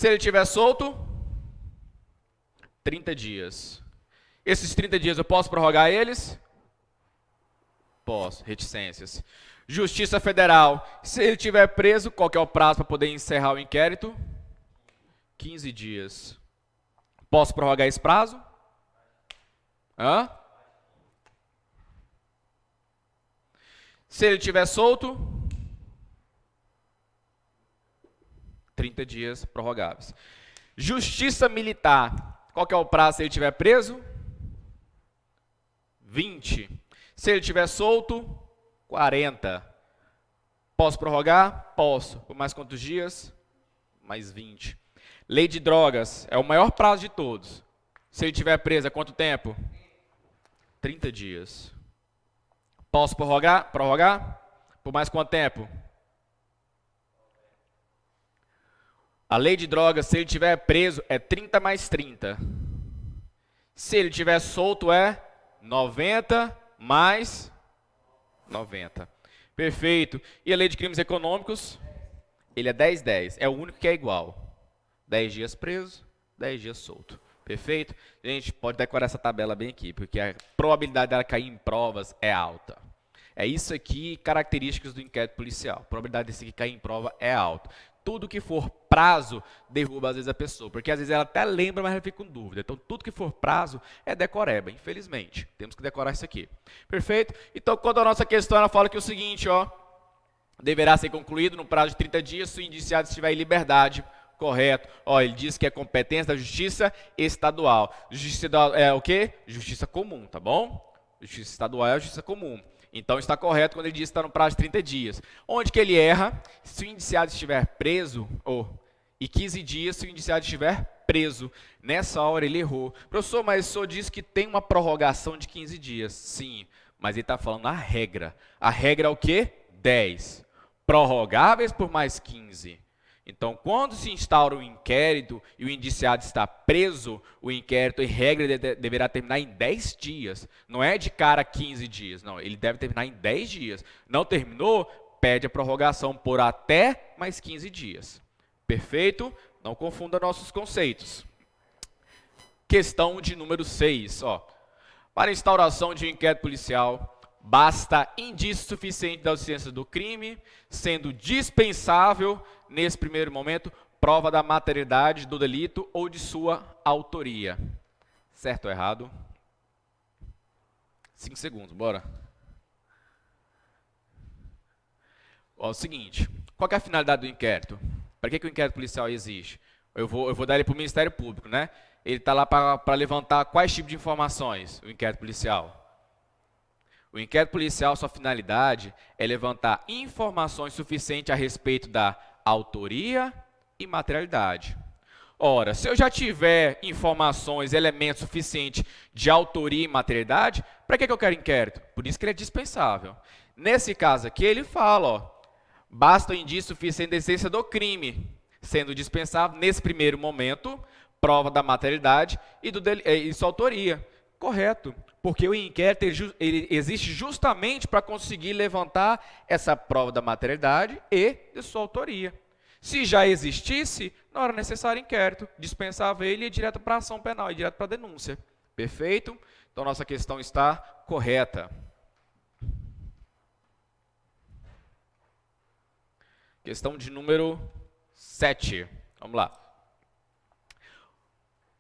Se ele estiver solto, 30 dias. Esses 30 dias eu posso prorrogar eles? Posso, reticências. Justiça Federal, se ele estiver preso, qual que é o prazo para poder encerrar o inquérito? 15 dias. Posso prorrogar esse prazo? Hã? Se ele estiver solto, 30 dias prorrogáveis. Justiça Militar, qual que é o prazo se ele estiver preso? 20. Se ele estiver solto, 40. Posso prorrogar? Posso. Por mais quantos dias? Mais 20. Lei de drogas, é o maior prazo de todos. Se ele estiver preso, é quanto tempo? 30 dias. Posso prorrogar? Prorrogar? Por mais quanto tempo? A lei de drogas, se ele estiver preso, é 30 mais 30. Se ele estiver solto, é 90 mais 90. Perfeito. E a lei de crimes econômicos? Ele é 10-10. É o único que é igual. 10 dias preso, 10 dias solto. Perfeito? Gente, pode decorar essa tabela bem aqui, porque a probabilidade dela cair em provas é alta. É isso aqui, características do inquérito policial. A probabilidade desse aqui cair em prova é alta. Tudo que for prazo, derruba às vezes a pessoa, porque às vezes ela até lembra, mas ela fica com dúvida. Então, tudo que for prazo é decoreba, infelizmente. Temos que decorar isso aqui. Perfeito? Então, quando a nossa questão, ela fala que é o seguinte, ó, deverá ser concluído no prazo de 30 dias se o indiciado estiver em liberdade. Correto. Ó, ele diz que é competência da justiça estadual. Justiça estadual é o quê? Justiça comum, tá bom? Justiça estadual é a justiça comum. Então está correto quando ele diz que está no prazo de 30 dias. Onde que ele erra? Se o indiciado estiver preso, e 15 dias se o indiciado estiver preso. Nessa hora ele errou. Professor, mas o senhor disse que tem uma prorrogação de 15 dias. Sim, mas ele está falando a regra. A regra é o quê? 10. Prorrogáveis por mais 15. Então, quando se instaura um inquérito e o indiciado está preso, o inquérito, em regra, deverá terminar em 10 dias. Não é de cara 15 dias, não. Ele deve terminar em 10 dias. Não terminou, pede a prorrogação por até mais 15 dias. Perfeito? Não confunda nossos conceitos. Questão de número 6. Ó. Para instauração de um inquérito policial, basta indício suficiente da existência do crime, sendo dispensável, nesse primeiro momento, prova da materialidade do delito ou de sua autoria. Certo ou errado? 5 segundos, bora. Ó, é o seguinte, qual que é a finalidade do inquérito? Para que o inquérito policial existe? Eu vou dar ele para o Ministério Público, né? Ele está lá para levantar quais tipos de informações, o inquérito policial? O inquérito policial, sua finalidade é levantar informações suficientes a respeito da autoria e materialidade. Ora, se eu já tiver informações, elementos suficientes de autoria e materialidade, para que eu quero inquérito? Por isso que ele é dispensável. Nesse caso aqui, ele fala, ó, basta o indício suficiente da existência do crime, sendo dispensável, nesse primeiro momento, prova da materialidade e sua autoria. Correto, porque o inquérito ele existe justamente para conseguir levantar essa prova da materialidade e de sua autoria. Se já existisse, não era necessário inquérito, dispensava ele e ia direto para a ação penal, ia direto para a denúncia. Perfeito? Então, nossa questão está correta. Questão de número 7. Vamos lá.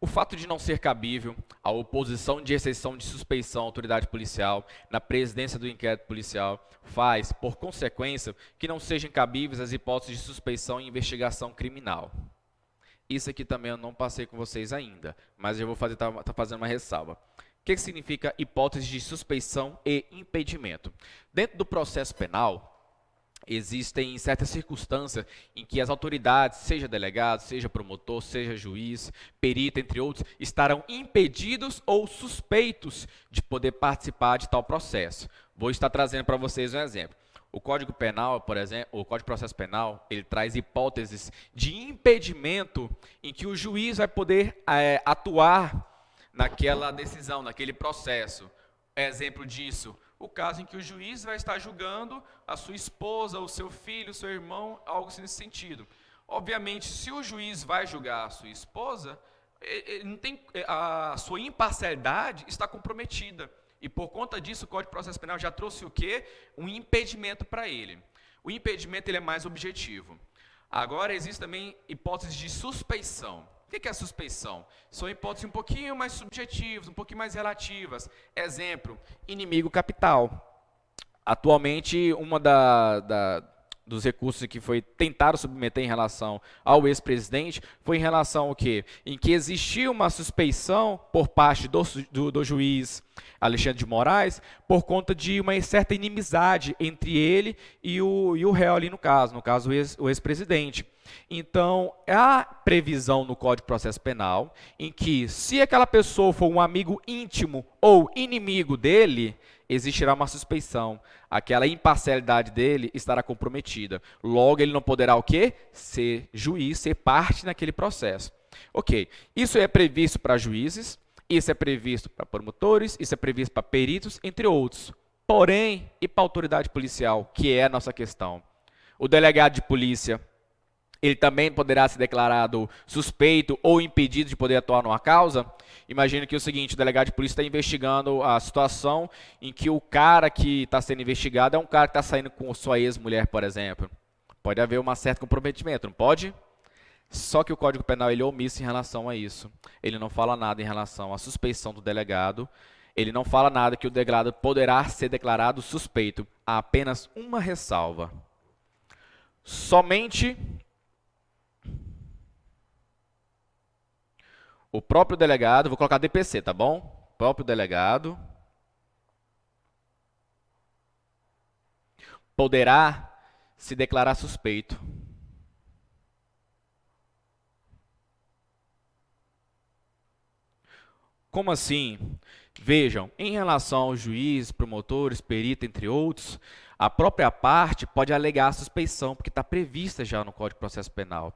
O fato de não ser cabível a oposição de exceção de suspeição à autoridade policial na presidência do inquérito policial faz, por consequência, que não sejam cabíveis as hipóteses de suspeição e investigação criminal. Isso aqui também eu não passei com vocês ainda, mas eu vou fazer, tá fazendo uma ressalva. O que significa hipótese de suspeição e impedimento? Dentro do processo penal, existem certas circunstâncias em que as autoridades, seja delegado, seja promotor, seja juiz, perito, entre outros, estarão impedidos ou suspeitos de poder participar de tal processo. Vou estar trazendo para vocês um exemplo. O Código Penal, por exemplo, o Código de Processo Penal, ele traz hipóteses de impedimento em que o juiz vai poder atuar naquela decisão, naquele processo. Exemplo disso, o caso em que o juiz vai estar julgando a sua esposa, o seu filho, o seu irmão, algo assim nesse sentido. Obviamente, se o juiz vai julgar a sua esposa, ele não tem, a sua imparcialidade está comprometida. E por conta disso, o Código de Processo Penal já trouxe o quê? Um impedimento para ele. O impedimento ele é mais objetivo. Agora, existe também hipóteses de suspeição. O que é a suspeição? São hipóteses um pouquinho mais subjetivas, um pouquinho mais relativas. Exemplo, inimigo capital. Atualmente, dos recursos que foi tentaram submeter em relação ao ex-presidente foi em relação ao quê? Em que existia uma suspeição por parte do juiz Alexandre de Moraes por conta de uma certa inimizade entre ele e o réu ali no caso o ex-presidente. Então, há previsão no Código de Processo Penal em que, se aquela pessoa for um amigo íntimo ou inimigo dele, existirá uma suspeição. Aquela imparcialidade dele estará comprometida. Logo, ele não poderá o quê? Ser juiz, ser parte naquele processo. Ok, isso é previsto para juízes, isso é previsto para promotores, isso é previsto para peritos, entre outros. Porém, e para a autoridade policial, que é a nossa questão? O delegado de polícia, ele também poderá ser declarado suspeito ou impedido de poder atuar numa causa? Imagina que é o seguinte, o delegado de polícia está investigando a situação em que o cara que está sendo investigado é um cara que está saindo com sua ex-mulher, por exemplo. Pode haver um certo comprometimento, não pode? Só que o Código Penal ele é omisso em relação a isso. Ele não fala nada em relação à suspeição do delegado. Ele não fala nada que o delegado poderá ser declarado suspeito. Há apenas uma ressalva. Somente o próprio delegado, vou colocar DPC, tá bom? O próprio delegado poderá se declarar suspeito. Como assim? Vejam, em relação aos juízes, promotores, perito, entre outros, a própria parte pode alegar suspeição, porque está prevista já no Código de Processo Penal.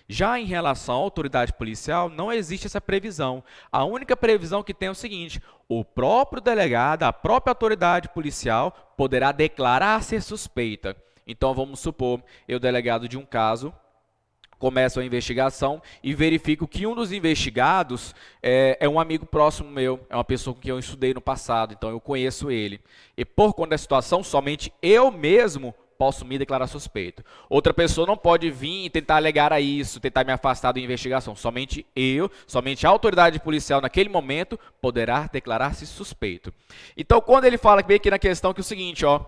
Já em relação à autoridade policial, não existe essa previsão. A única previsão que tem é o seguinte, o próprio delegado, a própria autoridade policial, poderá declarar ser suspeita. Então, vamos supor, eu, delegado de um caso, começo a investigação e verifico que um dos investigados é um amigo próximo meu, é uma pessoa com quem eu estudei no passado, então eu conheço ele. E por conta da situação, somente eu mesmo posso me declarar suspeito. Outra pessoa não pode vir e tentar alegar a isso, tentar me afastar da investigação. Somente eu, somente a autoridade policial naquele momento poderá declarar-se suspeito. Então, quando ele fala bem aqui na questão que é o seguinte, ó,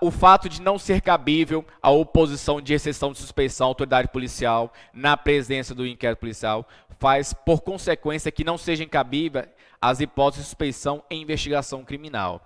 o fato de não ser cabível a oposição de exceção de suspeição à autoridade policial na presença do inquérito policial faz, por consequência, que não sejam cabíveis as hipóteses de suspeição em investigação criminal.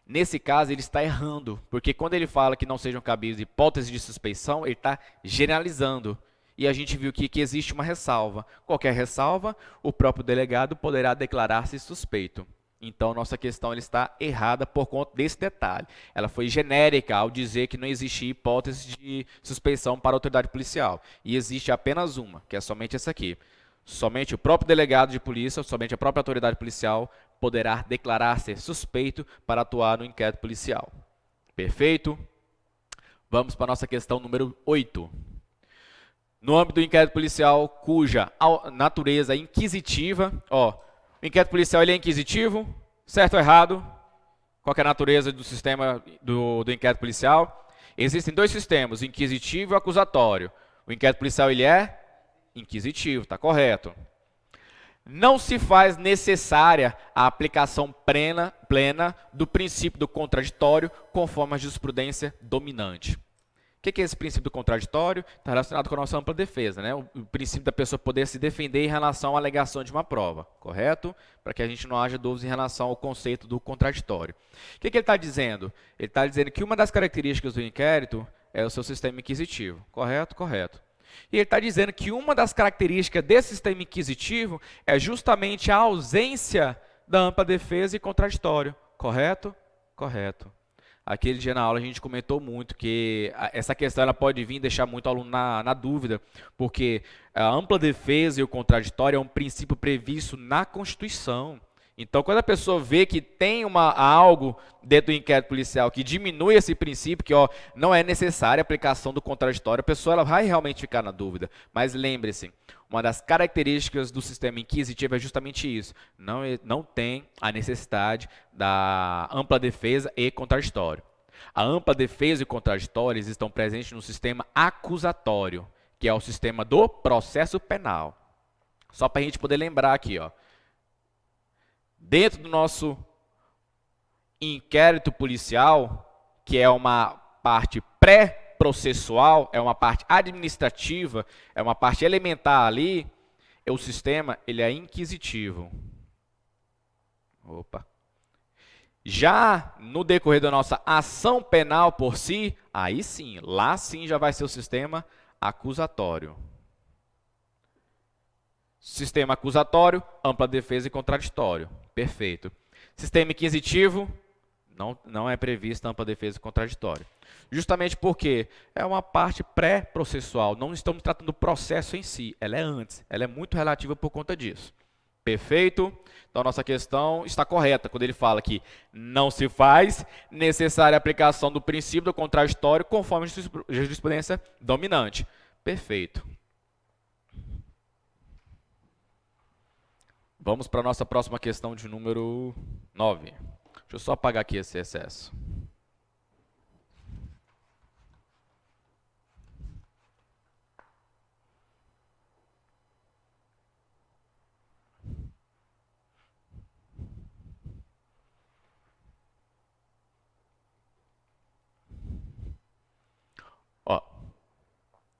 Nesse caso, ele está errando, porque quando ele fala que não sejam cabíveis hipóteses de suspeição, ele está generalizando. E a gente viu que existe uma ressalva. Qualquer ressalva, o próprio delegado poderá declarar-se suspeito. Então, nossa questão ela está errada por conta desse detalhe. Ela foi genérica ao dizer que não existia hipótese de suspeição para a autoridade policial. E existe apenas uma, que é somente essa aqui. Somente o próprio delegado de polícia, somente a própria autoridade policial poderá declarar-se suspeito para atuar no inquérito policial. Perfeito? Vamos para a nossa questão número 8. No âmbito do inquérito policial, cuja natureza inquisitiva, o inquérito policial ele é inquisitivo, certo ou errado? Qual é a natureza do sistema do inquérito policial? Existem dois sistemas, o inquisitivo e o acusatório. O inquérito policial ele é inquisitivo, está correto. Não se faz necessária a aplicação plena do princípio do contraditório conforme a jurisprudência dominante. O que é esse princípio do contraditório? Está relacionado com a nossa ampla defesa, né? O princípio da pessoa poder se defender em relação à alegação de uma prova, correto? Para que a gente não haja dúvidas em relação ao conceito do contraditório. O que ele está dizendo? Ele está dizendo que uma das características do inquérito é o seu sistema inquisitivo, correto? Correto. E ele está dizendo que uma das características desse sistema inquisitivo é justamente a ausência da ampla defesa e contraditório, correto? Correto. Aquele dia na aula a gente comentou muito que essa questão ela pode vir deixar muito aluno na dúvida, porque a ampla defesa e o contraditório é um princípio previsto na Constituição. Então, quando a pessoa vê que tem algo dentro do inquérito policial que diminui esse princípio, que não é necessária a aplicação do contraditório, a pessoa ela vai realmente ficar na dúvida. Mas lembre-se, uma das características do sistema inquisitivo é justamente isso. Não tem a necessidade da ampla defesa e contraditório. A ampla defesa e contraditórios estão presentes no sistema acusatório, que é o sistema do processo penal. Só para a gente poder lembrar aqui, dentro do nosso inquérito policial, que é uma parte pré-processual, é uma parte administrativa, é uma parte elementar ali, o sistema ele é inquisitivo. Opa. Já no decorrer da nossa ação penal por si, aí sim, lá sim já vai ser o sistema acusatório. Sistema acusatório, ampla defesa e contraditório. Perfeito. Sistema inquisitivo, não é prevista ampla defesa e contraditório. Justamente porque é uma parte pré-processual, não estamos tratando do processo em si, ela é antes, ela é muito relativa por conta disso. Perfeito? Então, a nossa questão está correta quando ele fala que não se faz necessária a aplicação do princípio do contraditório conforme a jurisprudência dominante. Perfeito. Vamos para a nossa próxima questão de número 9. Deixa eu só apagar aqui esse excesso.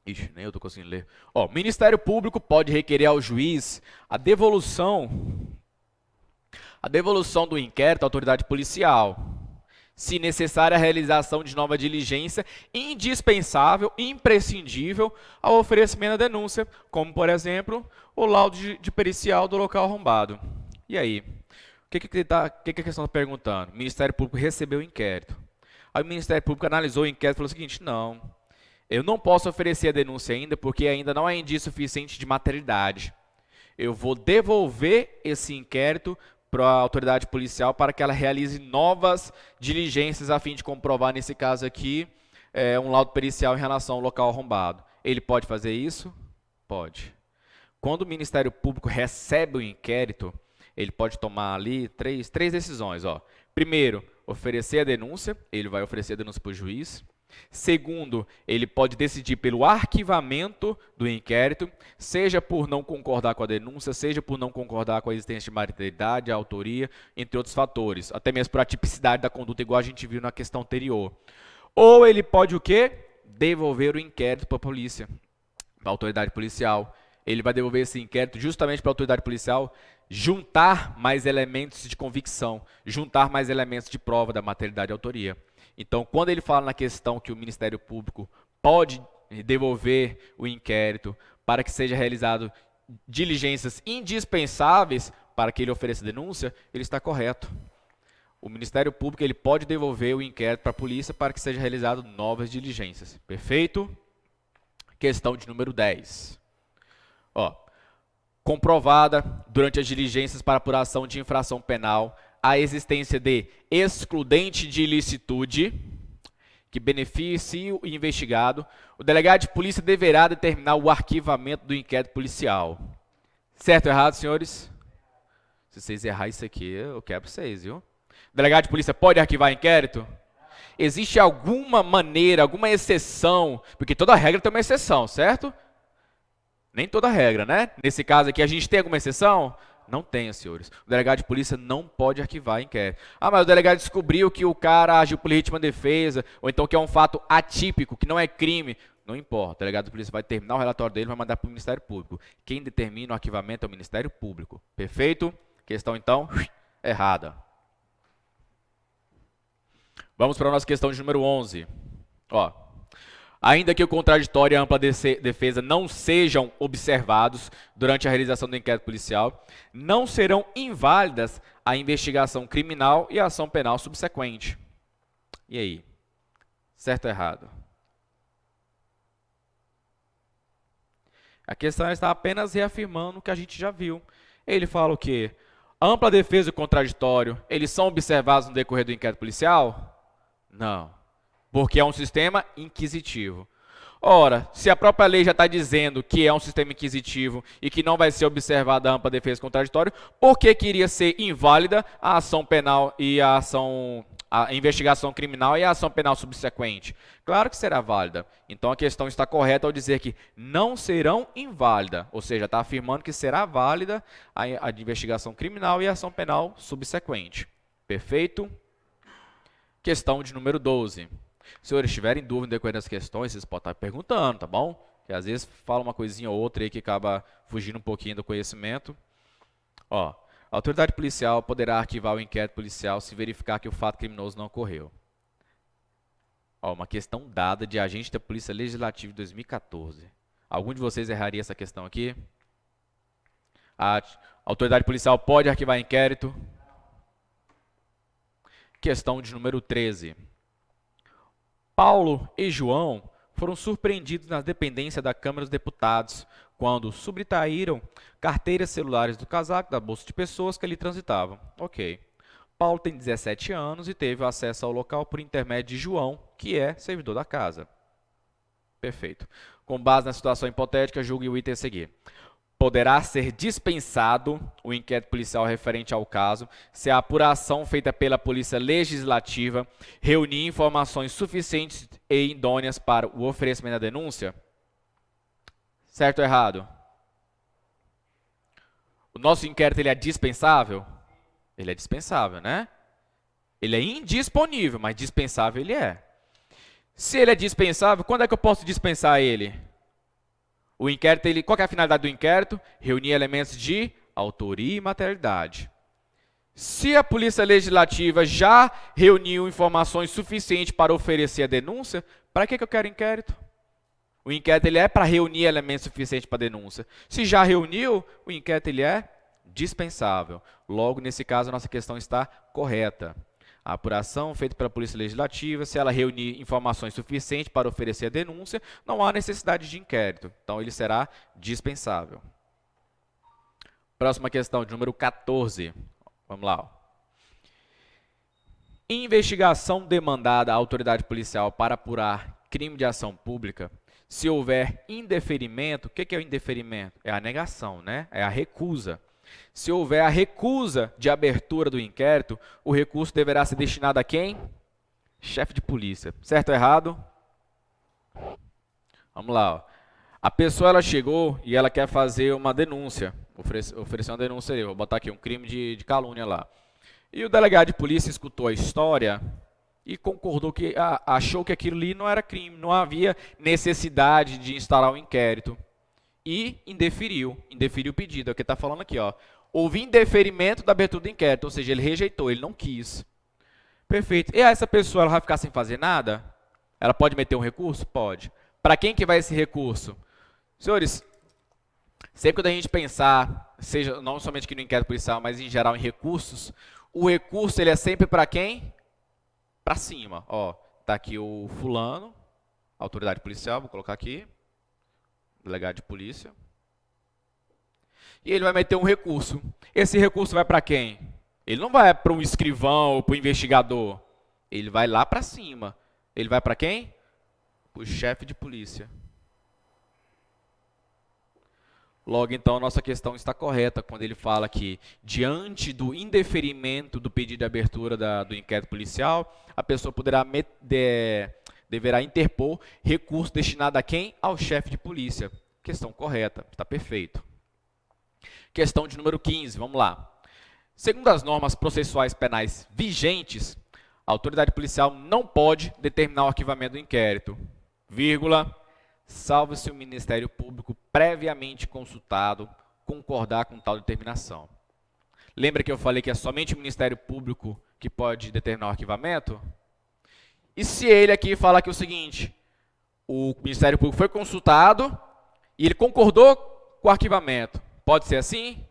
Ixi, nem eu estou conseguindo ler. O Ministério Público pode requerer ao juiz a devolução do inquérito à autoridade policial, se necessária a realização de nova diligência indispensável e imprescindível ao oferecimento da denúncia, como, por exemplo, o laudo de pericial do local arrombado. E aí? O que a questão está perguntando? O Ministério Público recebeu o inquérito. Aí o Ministério Público analisou o inquérito e falou o seguinte: não, eu não posso oferecer a denúncia ainda porque ainda não há indício suficiente de materialidade. Eu vou devolver esse inquérito para a autoridade policial para que ela realize novas diligências a fim de comprovar, nesse caso aqui, um laudo pericial em relação ao local arrombado. Ele pode fazer isso? Pode. Quando o Ministério Público recebe o inquérito, ele pode tomar ali três decisões. Primeiro, oferecer a denúncia, ele vai oferecer a denúncia para o juiz. Segundo, ele pode decidir pelo arquivamento do inquérito, seja por não concordar com a denúncia, seja por não concordar com a existência de materialidade, a autoria, entre outros fatores, até mesmo por a tipicidade da conduta, igual a gente viu na questão anterior. Ou ele pode o quê? Devolver o inquérito para a polícia, para a autoridade policial. Ele vai devolver esse inquérito justamente para a autoridade policial juntar mais elementos de convicção, juntar mais elementos de prova da materialidade e autoria. Então, quando ele fala na questão que o Ministério Público pode devolver o inquérito para que seja realizado diligências indispensáveis para que ele ofereça denúncia, ele está correto. O Ministério Público ele pode devolver o inquérito para a polícia para que seja realizado novas diligências. Perfeito? Questão de número 10. Comprovada durante as diligências para apuração de infração penal a existência de excludente de ilicitude que beneficie o investigado, o delegado de polícia deverá determinar o arquivamento do inquérito policial. Certo ou errado, senhores? Se vocês errarem isso aqui, eu quebro vocês, viu? O delegado de polícia pode arquivar inquérito? Existe alguma maneira, alguma exceção, porque toda regra tem uma exceção, certo? Nem toda regra, né? Nesse caso aqui, a gente tem alguma exceção? Não tem, senhores. O delegado de polícia não pode arquivar inquérito. Mas o delegado descobriu que o cara agiu por legítima defesa, ou então que é um fato atípico, que não é crime. Não importa. O delegado de polícia vai terminar o relatório dele e vai mandar para o Ministério Público. Quem determina o arquivamento é o Ministério Público. Perfeito? Questão, então, errada. Vamos para a nossa questão de número 11. Ainda que o contraditório e a ampla defesa não sejam observados durante a realização do inquérito policial, não serão inválidas a investigação criminal e a ação penal subsequente. E aí? Certo ou errado? A questão está apenas reafirmando o que a gente já viu. Ele fala o quê? Ampla defesa e contraditório, eles são observados no decorrer do inquérito policial? Não, porque é um sistema inquisitivo. Ora, se a própria lei já está dizendo que é um sistema inquisitivo e que não vai ser observada a ampla defesa e contraditório, por que iria ser inválida a ação penal e a investigação criminal e a ação penal subsequente? Claro que será válida. Então a questão está correta ao dizer que não serão inválidas, ou seja, está afirmando que será válida a investigação criminal e a ação penal subsequente. Perfeito? Questão de número 12. Se senhores tiverem dúvida no decorrer das questões, vocês podem estar perguntando, tá bom? Porque às vezes fala uma coisinha ou outra aí que acaba fugindo um pouquinho do conhecimento. Ó, a autoridade policial poderá arquivar o inquérito policial se verificar que o fato criminoso não ocorreu. Ó, uma questão dada de agente da Polícia Legislativa de 2014. Algum de vocês erraria essa questão aqui? A autoridade policial pode arquivar inquérito? Questão de número 13. Paulo e João foram surpreendidos nas dependências da Câmara dos Deputados quando subtraíram carteiras celulares do casaco da bolsa de pessoas que ali transitavam. Ok. Paulo tem 17 anos e teve acesso ao local por intermédio de João, que é servidor da casa. Perfeito. Com base na situação hipotética, julgue o item a seguir. Poderá ser dispensado o inquérito policial referente ao caso se a apuração feita pela Polícia Legislativa reunir informações suficientes e idôneas para o oferecimento da denúncia? Certo ou errado? O nosso inquérito ele é dispensável? Ele é dispensável, né? Ele é indisponível, mas dispensável ele é. Se ele é dispensável, quando é que eu posso dispensar ele? O inquérito, qual que é a finalidade do inquérito? Reunir elementos de autoria e materialidade. Se a Polícia Legislativa já reuniu informações suficientes para oferecer a denúncia, para que eu quero inquérito? O inquérito ele é para reunir elementos suficientes para a denúncia. Se já reuniu, o inquérito ele é dispensável. Logo, nesse caso, a nossa questão está correta. A apuração feita pela Polícia Legislativa, se ela reunir informações suficientes para oferecer a denúncia, não há necessidade de inquérito. Então, ele será dispensável. Próxima questão, de número 14. Vamos lá. Investigação demandada à autoridade policial para apurar crime de ação pública, se houver indeferimento, o que é o indeferimento? É a negação, né? É a recusa. Se houver a recusa de abertura do inquérito, o recurso deverá ser destinado a quem? Chefe de polícia. Certo ou errado? Vamos lá. Ó. A pessoa ela chegou e ela quer fazer uma denúncia. Oferecer uma denúncia ali. Vou botar aqui um crime de calúnia lá. E o delegado de polícia escutou a história e concordou que achou que aquilo ali não era crime, não havia necessidade de instaurar um inquérito. E indeferiu o pedido, é o que está falando aqui. Ó. Houve indeferimento da abertura do inquérito, ou seja, ele rejeitou, ele não quis. Perfeito. E essa pessoa ela vai ficar sem fazer nada? Ela pode meter um recurso? Pode. Para quem que vai esse recurso? Senhores, sempre quando a gente pensar, seja não somente aqui no inquérito policial, mas em geral em recursos, o recurso ele é sempre para quem? Para cima. Ó, tá aqui o fulano, autoridade policial, vou colocar aqui. Delegado de polícia. E ele vai meter um recurso. Esse recurso vai para quem? Ele não vai para um escrivão ou para o investigador. Ele vai lá para cima. Ele vai para quem? Para o chefe de polícia. Logo, então, a nossa questão está correta quando ele fala que, diante do indeferimento do pedido de abertura do inquérito policial, a pessoa deverá interpor recurso destinado a quem? Ao chefe de polícia. Questão correta, está perfeito. Questão de número 15, vamos lá. Segundo as normas processuais penais vigentes, a autoridade policial não pode determinar o arquivamento do inquérito, vírgula, salvo se o Ministério Público previamente consultado concordar com tal determinação. Lembra que eu falei que é somente o Ministério Público que pode determinar o arquivamento? E se ele aqui falar que é o seguinte, o Ministério Público foi consultado e ele concordou com o arquivamento, pode ser assim?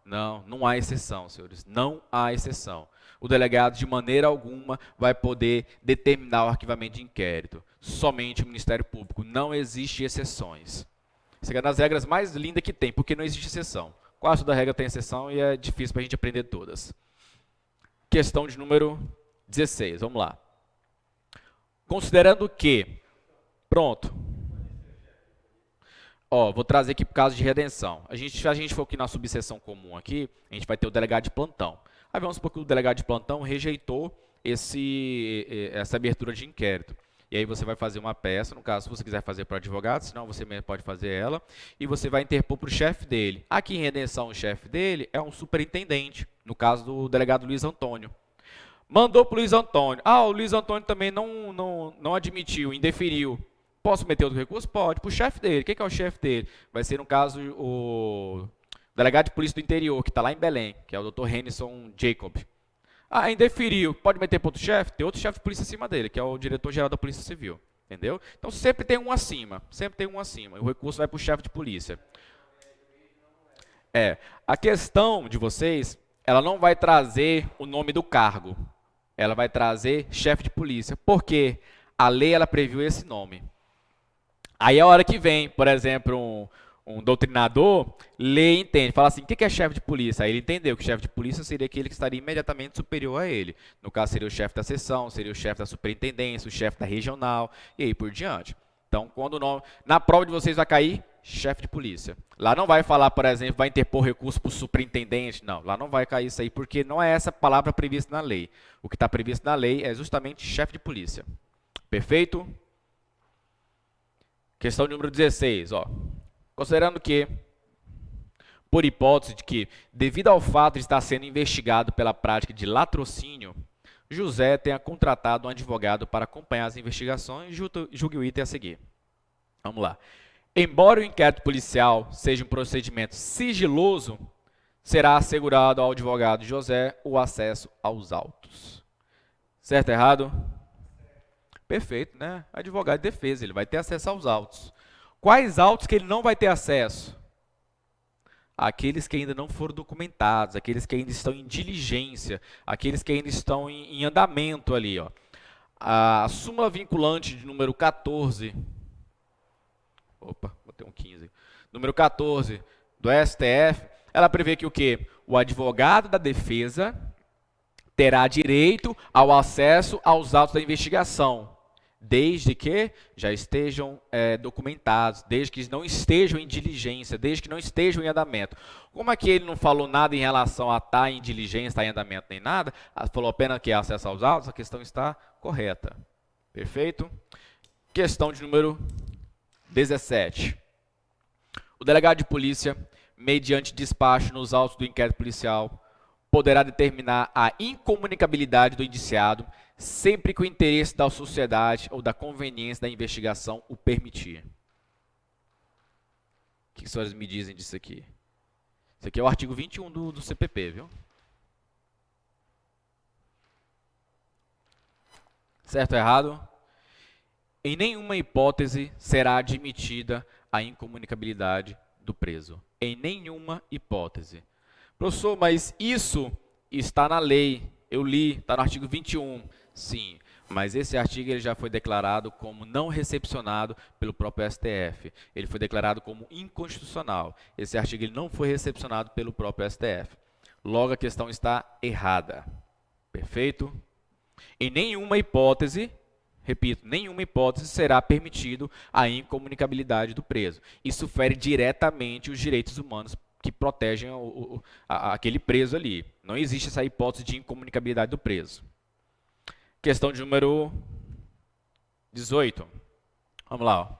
Não, não há exceção, senhores, não há exceção. O delegado, de maneira alguma, vai poder determinar o arquivamento de inquérito. Somente o Ministério Público, não existe exceções. Essa é uma das regras mais lindas que tem, porque não existe exceção. Quase toda regra tem exceção e é difícil para a gente aprender todas. Questão de número 16, vamos lá. Considerando que, pronto. Ó, vou trazer aqui por causa de redenção. Se a gente for aqui na subseção comum aqui, a gente vai ter o delegado de plantão. Aí vamos supor que o delegado de plantão rejeitou essa abertura de inquérito. E aí você vai fazer uma peça, no caso, se você quiser fazer para o advogado, senão você mesmo pode fazer ela, e você vai interpor para o chefe dele. Aqui em redenção, o chefe dele é um superintendente, no caso do delegado Luiz Antônio. Mandou para o Luiz Antônio. O Luiz Antônio também não admitiu, indeferiu. Posso meter outro recurso? Pode. Para o chefe dele. Quem que é o chefe dele? Vai ser, no caso, o delegado de polícia do interior, que está lá em Belém, que é o Dr. Henderson Jacob. Indeferiu. Pode meter para outro chefe? Tem outro chefe de polícia acima dele, que é o diretor-geral da Polícia Civil. Entendeu? Então, sempre tem um acima. Sempre tem um acima. E o recurso vai para o chefe de polícia. A questão de vocês, ela não vai trazer o nome do cargo. Ela vai trazer chefe de polícia. Por quê? A lei, ela previu esse nome. Aí a hora que vem, por exemplo, um doutrinador, lê e entende, fala assim, o que é chefe de polícia? Aí ele entendeu que o chefe de polícia seria aquele que estaria imediatamente superior a ele. No caso, seria o chefe da seção, seria o chefe da superintendência, o chefe da regional, e aí por diante. Então, quando o nome, na prova de vocês vai cair chefe de polícia. Lá não vai falar, por exemplo, vai interpor recurso para o superintendente, não. Lá não vai cair isso aí, porque não é essa palavra prevista na lei. O que está previsto na lei é justamente chefe de polícia. Perfeito? Questão número 16, ó. Considerando que, por hipótese de que, devido ao fato de estar sendo investigado pela prática de latrocínio, José tenha contratado um advogado para acompanhar as investigações, julgue o item a seguir. Vamos lá. Embora o inquérito policial seja um procedimento sigiloso, será assegurado ao advogado José o acesso aos autos. Certo ou errado? Perfeito, né? Advogado de defesa, ele vai ter acesso aos autos. Quais autos que ele não vai ter acesso? Aqueles que ainda não foram documentados, aqueles que ainda estão em diligência, aqueles que ainda estão em andamento ali, ó. A súmula vinculante de número 14, botei um 15, número 14 do STF, ela prevê que o quê? O advogado da defesa terá direito ao acesso aos autos da investigação, desde que já estejam documentados, desde que não estejam em diligência, desde que não estejam em andamento. Como aqui ele não falou nada em relação a estar em diligência, estar em andamento, nem nada, falou apenas que é acesso aos autos, a questão está correta. Perfeito? Questão de número 17. O delegado de polícia, mediante despacho nos autos do inquérito policial, poderá determinar a incomunicabilidade do indiciado sempre que o interesse da sociedade ou da conveniência da investigação o permitir. O que os senhores me dizem disso aqui? Isso aqui é o artigo 21 do CPP, viu? Certo ou errado? Em nenhuma hipótese será admitida a incomunicabilidade do preso. Em nenhuma hipótese. Professor, mas isso está na lei. Eu li, está no artigo 21. Sim, mas esse artigo ele já foi declarado como não recepcionado pelo próprio STF. Ele foi declarado como inconstitucional. Esse artigo ele não foi recepcionado pelo próprio STF. Logo, a questão está errada. Perfeito? Em nenhuma hipótese, repito, nenhuma hipótese será permitido a incomunicabilidade do preso. Isso fere diretamente os direitos humanos que protegem aquele preso ali. Não existe essa hipótese de incomunicabilidade do preso. Questão de número 18. Vamos lá. Ó.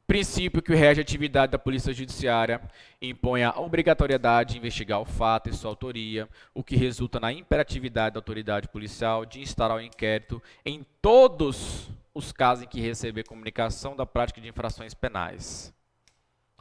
Princípio que rege a atividade da Polícia Judiciária impõe a obrigatoriedade de investigar o fato e sua autoria, o que resulta na imperatividade da autoridade policial de instaurar o inquérito em todos os casos em que receber comunicação da prática de infrações penais.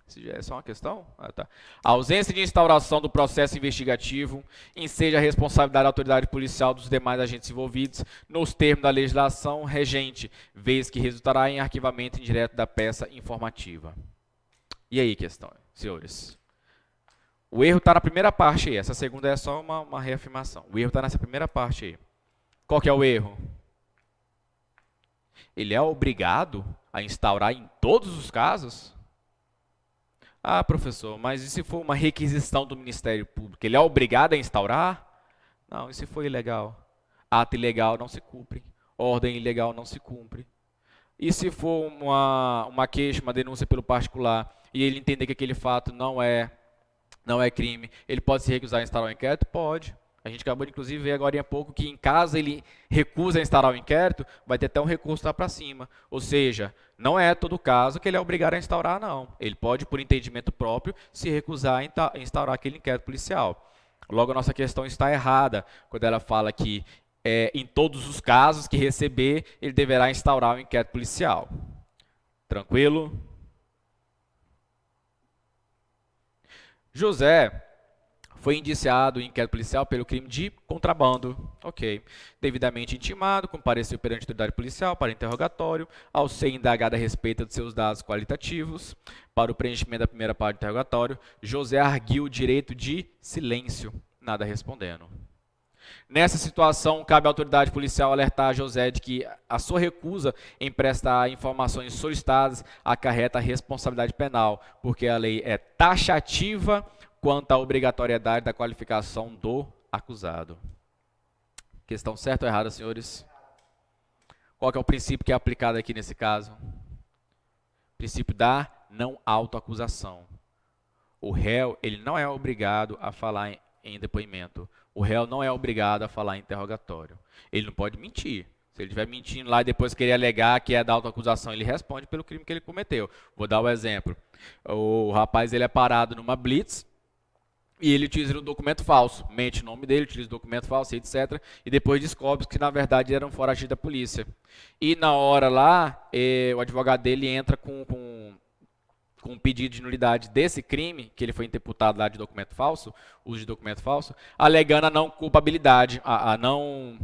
Se já é só uma questão? Tá. A ausência de instauração do processo investigativo enseja a responsabilidade da autoridade policial dos demais agentes envolvidos nos termos da legislação regente, vez que resultará em arquivamento indireto da peça informativa. E aí, questão, senhores? O erro está na primeira parte aí, essa segunda é só uma reafirmação. O erro está nessa primeira parte aí. Qual que é o erro? Ele é obrigado a instaurar em todos os casos? Ah, professor, mas e se for uma requisição do Ministério Público? Ele é obrigado a instaurar? Não, e se for ilegal? Ato ilegal não se cumpre. Ordem ilegal não se cumpre. E se for uma queixa, uma denúncia pelo particular, e ele entender que aquele fato não é crime, ele pode se recusar a instaurar o inquérito? Pode. A gente acabou de, inclusive, ver agora há pouco que, em caso ele recusa a instaurar o inquérito, vai ter até um recurso lá para cima. Ou seja, não é todo caso que ele é obrigado a instaurar, não. Ele pode, por entendimento próprio, se recusar a instaurar aquele inquérito policial. Logo, a nossa questão está errada quando ela fala que, em todos os casos que receber, ele deverá instaurar o inquérito policial. Tranquilo? José foi indiciado em inquérito policial pelo crime de contrabando. Ok. Devidamente intimado, compareceu perante a autoridade policial para interrogatório, ao ser indagado a respeito de seus dados qualitativos. Para o preenchimento da primeira parte do interrogatório, José arguiu o direito de silêncio, nada respondendo. Nessa situação, cabe à autoridade policial alertar a José de que a sua recusa em prestar informações solicitadas acarreta a responsabilidade penal, porque a lei é taxativa quanto à obrigatoriedade da qualificação do acusado. Questão certa ou errada, senhores? Qual que é o princípio que é aplicado aqui nesse caso? Princípio da não autoacusação. O réu, ele não é obrigado a falar em depoimento. O réu não é obrigado a falar em interrogatório. Ele não pode mentir. Se ele estiver mentindo lá e depois querer alegar que é da autoacusação, ele responde pelo crime que ele cometeu. Vou dar um exemplo. O rapaz ele é parado numa blitz e ele utiliza um documento falso. Mente o nome dele, utiliza um documento falso, etc. E depois descobre que, na verdade, era um foragido da polícia. E na hora lá, o advogado dele entra com um pedido de nulidade desse crime, que ele foi imputado lá de documento falso, uso de documento falso, alegando a não culpabilidade, a não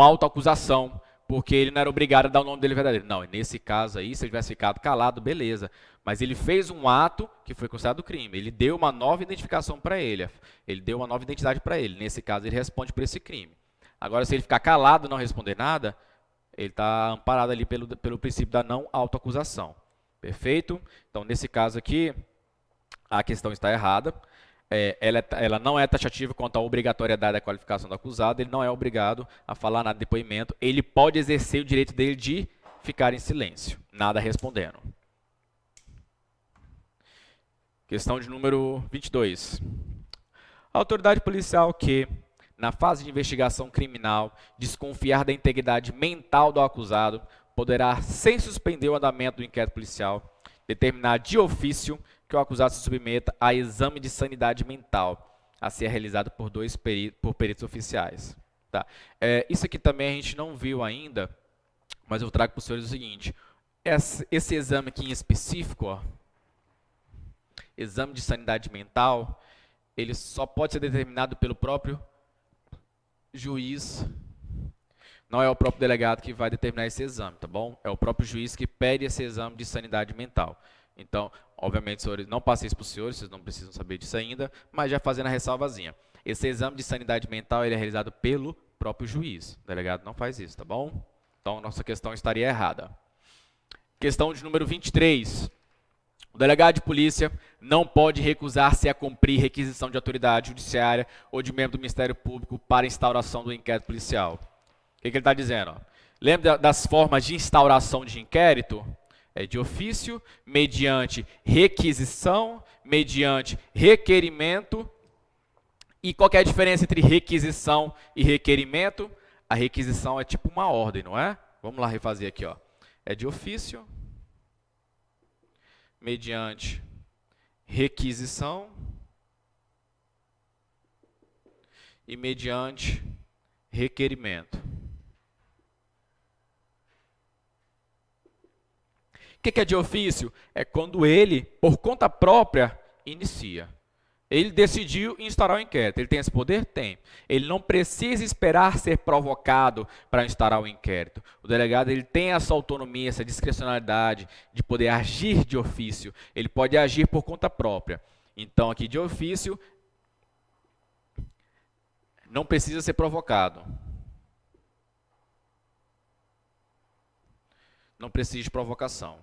autoacusação, porque ele não era obrigado a dar o nome dele verdadeiro. Não, nesse caso aí, se ele tivesse ficado calado, beleza. Mas ele fez um ato que foi considerado crime. Ele deu uma nova identificação para ele. Ele deu uma nova identidade para ele. Nesse caso, ele responde por esse crime. Agora, se ele ficar calado e não responder nada, ele está amparado ali pelo princípio da não autoacusação. Perfeito? Então, nesse caso aqui, a questão está errada. Ela não é taxativa quanto à obrigatoriedade da qualificação do acusado. Ele não é obrigado a falar nada de depoimento. Ele pode exercer o direito dele de ficar em silêncio, nada respondendo. Questão de número 22. A autoridade policial que, na fase de investigação criminal, desconfiar da integridade mental do acusado, poderá, sem suspender o andamento do inquérito policial, determinar de ofício que o acusado se submeta a exame de sanidade mental, a ser realizado por peritos oficiais. Tá. Isso aqui também a gente não viu ainda, mas eu trago para os senhores o seguinte. Esse exame aqui em específico, ó, exame de sanidade mental, ele só pode ser determinado pelo próprio juiz. Não é o próprio delegado que vai determinar esse exame, tá bom? É o próprio juiz que pede esse exame de sanidade mental. Então, obviamente, senhores, não passei isso para os senhores, vocês não precisam saber disso ainda, mas já fazendo a ressalvazinha. Esse exame de sanidade mental ele é realizado pelo próprio juiz. O delegado não faz isso, tá bom? Então, nossa questão estaria errada. Questão de número 23. O delegado de polícia não pode recusar-se a cumprir requisição de autoridade judiciária ou de membro do Ministério Público para instauração do inquérito policial. O que ele está dizendo? Lembra das formas de instauração de inquérito? É de ofício, mediante requisição, mediante requerimento. E qual que é a diferença entre requisição e requerimento? A requisição é tipo uma ordem, não é? Vamos lá refazer aqui, ó. É de ofício, mediante requisição e mediante requerimento. O que é de ofício? É quando ele, por conta própria, inicia. Ele decidiu instaurar o inquérito. Ele tem esse poder? Tem. Ele não precisa esperar ser provocado para instaurar o inquérito. O delegado ele tem essa autonomia, essa discricionalidade de poder agir de ofício. Ele pode agir por conta própria. Então, aqui de ofício, não precisa ser provocado. Não precisa de provocação.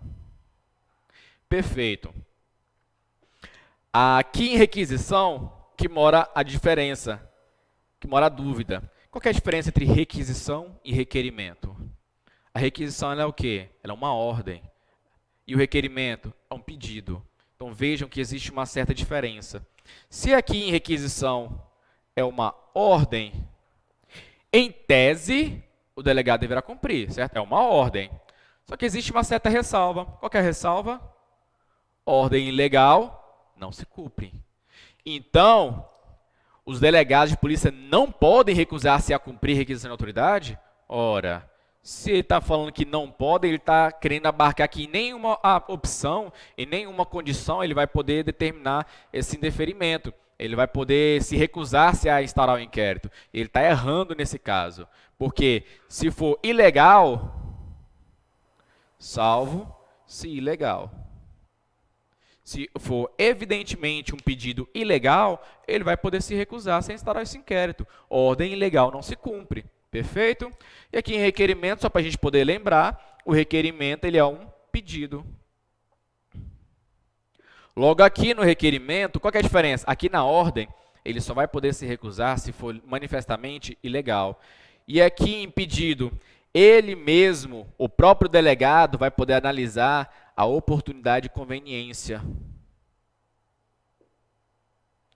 Perfeito. Aqui em requisição que mora a diferença, que mora a dúvida. Qual que é a diferença entre requisição e requerimento? A requisição ela é o quê? Ela é uma ordem. E o requerimento é um pedido. Então vejam que existe uma certa diferença. Se aqui em requisição é uma ordem, em tese, o delegado deverá cumprir, certo? É uma ordem. Só que existe uma certa ressalva. Qual que é a ressalva? Ordem ilegal não se cumpre. Então, os delegados de polícia não podem recusar-se a cumprir requisição de autoridade? Ora, se ele está falando que não pode, ele está querendo abarcar que em nenhuma opção, em nenhuma condição, ele vai poder determinar esse indeferimento. Ele vai poder se recusar-se a instaurar o inquérito. Ele está errando nesse caso. Porque se for ilegal, salvo se ilegal. Se for evidentemente um pedido ilegal, ele vai poder se recusar sem instaurar esse inquérito. Ordem ilegal não se cumpre. Perfeito? E aqui em requerimento, só para a gente poder lembrar, o requerimento ele é um pedido. Logo aqui no requerimento, qual que é a diferença? Aqui na ordem, ele só vai poder se recusar se for manifestamente ilegal. E aqui em pedido, ele mesmo, o próprio delegado, vai poder analisar a oportunidade e conveniência.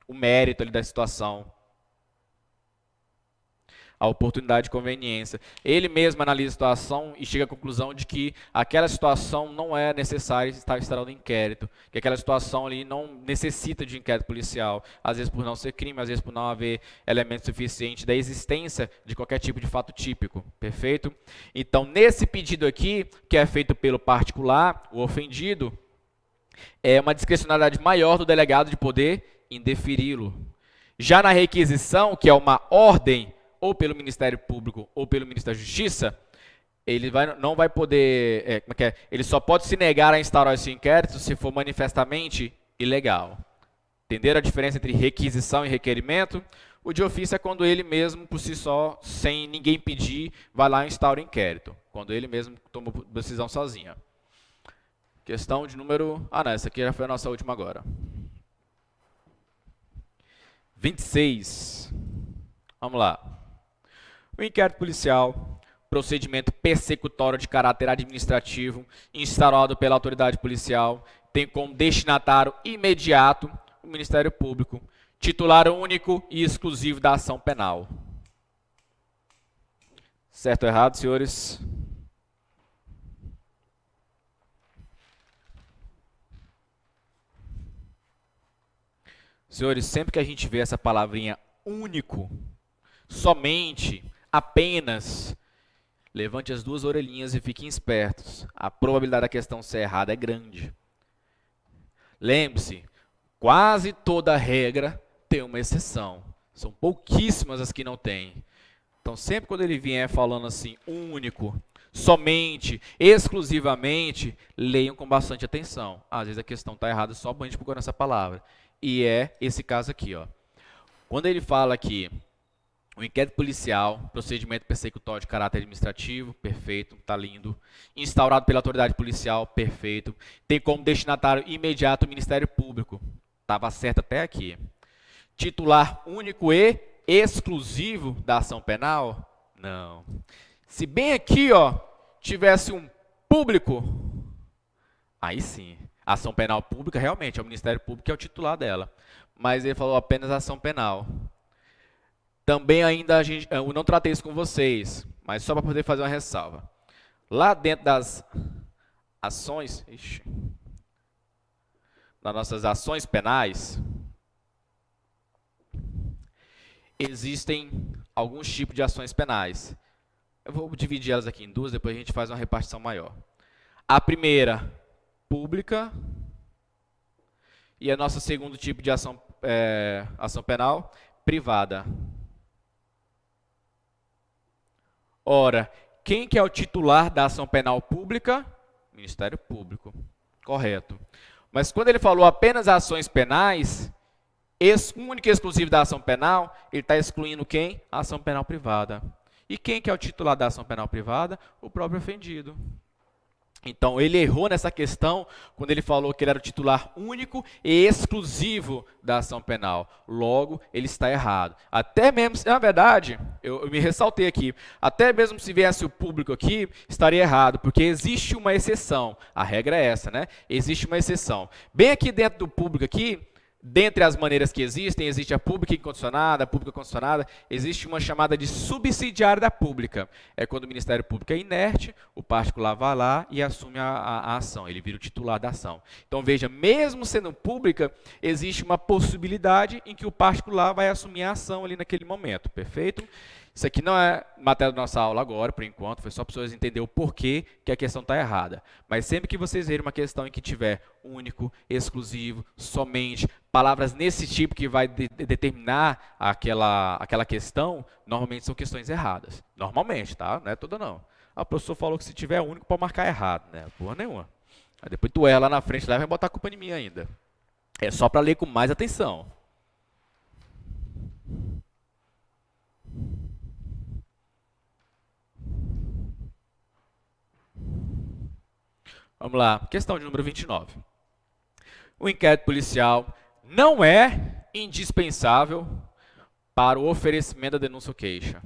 O mérito ali da situação. A oportunidade e conveniência. Ele mesmo analisa a situação e chega à conclusão de que aquela situação não é necessária estar instaurando inquérito, que aquela situação ali não necessita de inquérito policial, às vezes por não ser crime, às vezes por não haver elemento suficiente da existência de qualquer tipo de fato típico, perfeito? Então, nesse pedido aqui, que é feito pelo particular, o ofendido, é uma discricionalidade maior do delegado de poder indeferi-lo. Já na requisição, que é uma ordem, ou pelo Ministério Público ou pelo Ministério da Justiça, ele não vai poder, ele só pode se negar a instaurar esse inquérito se for manifestamente ilegal. Entenderam a diferença entre requisição e requerimento? O de ofício é quando ele mesmo, por si só, sem ninguém pedir, vai lá e instaura o inquérito. Quando ele mesmo toma decisão sozinho. Questão de número... não, essa aqui já foi a nossa última agora. 26. Vamos lá. O inquérito policial, procedimento persecutório de caráter administrativo, instaurado pela autoridade policial, tem como destinatário imediato o Ministério Público, titular único e exclusivo da ação penal. Certo ou errado, senhores? Senhores, sempre que a gente vê essa palavrinha único, somente, apenas, levante as duas orelhinhas e fiquem espertos. A probabilidade da questão ser errada é grande. Lembre-se, quase toda regra tem uma exceção. São pouquíssimas as que não tem. Então, sempre quando ele vier falando assim, único, somente, exclusivamente, leiam com bastante atenção. Às vezes a questão está errada só para a gente procurar essa palavra. E é esse caso aqui. Quando ele fala aqui, o inquérito policial, procedimento persecutório de caráter administrativo, perfeito, está lindo. Instaurado pela autoridade policial, perfeito. Tem como destinatário imediato o Ministério Público. Estava certo até aqui. Titular único e exclusivo da ação penal? Não. Se bem aqui, tivesse um público, aí sim. A ação penal pública, realmente, é o Ministério Público que é o titular dela. Mas ele falou apenas ação penal. Também ainda eu não tratei isso com vocês, mas só para poder fazer uma ressalva. Lá dentro das ações, das nossas ações penais, existem alguns tipos de ações penais. Eu vou dividir elas aqui em duas, depois a gente faz uma repartição maior. A primeira, pública, e a nossa segundo tipo de ação penal, privada. Ora, quem que é o titular da ação penal pública? Ministério Público. Correto. Mas quando ele falou apenas ações penais, único e exclusivo da ação penal, ele está excluindo quem? A ação penal privada. E quem que é o titular da ação penal privada? O próprio ofendido. Então, ele errou nessa questão quando ele falou que ele era o titular único e exclusivo da ação penal. Logo, ele está errado. Até mesmo, na verdade, eu me ressaltei aqui, até mesmo se viesse o público aqui, estaria errado, porque existe uma exceção. A regra é essa, né? Existe uma exceção. Bem aqui dentro do público aqui, dentre as maneiras que existem, existe a pública incondicionada, a pública condicionada, existe uma chamada de subsidiária da pública. É quando o Ministério Público é inerte, o particular vai lá e assume a ação, ele vira o titular da ação. Então veja, mesmo sendo pública, existe uma possibilidade em que o particular vai assumir a ação ali naquele momento, perfeito? Isso aqui não é matéria da nossa aula agora, por enquanto, foi só para vocês entenderem o porquê que a questão está errada. Mas sempre que vocês verem uma questão em que tiver único, exclusivo, somente, palavras nesse tipo que vai determinar aquela questão, normalmente são questões erradas. Normalmente, tá? Não é toda não. O professor falou que se tiver único pode marcar errado, né? Porra nenhuma. Aí depois tu erra lá na frente, lá vai botar a culpa em mim ainda. É só para ler com mais atenção. Vamos lá, questão de número 29. O inquérito policial não é indispensável para o oferecimento da denúncia ou queixa.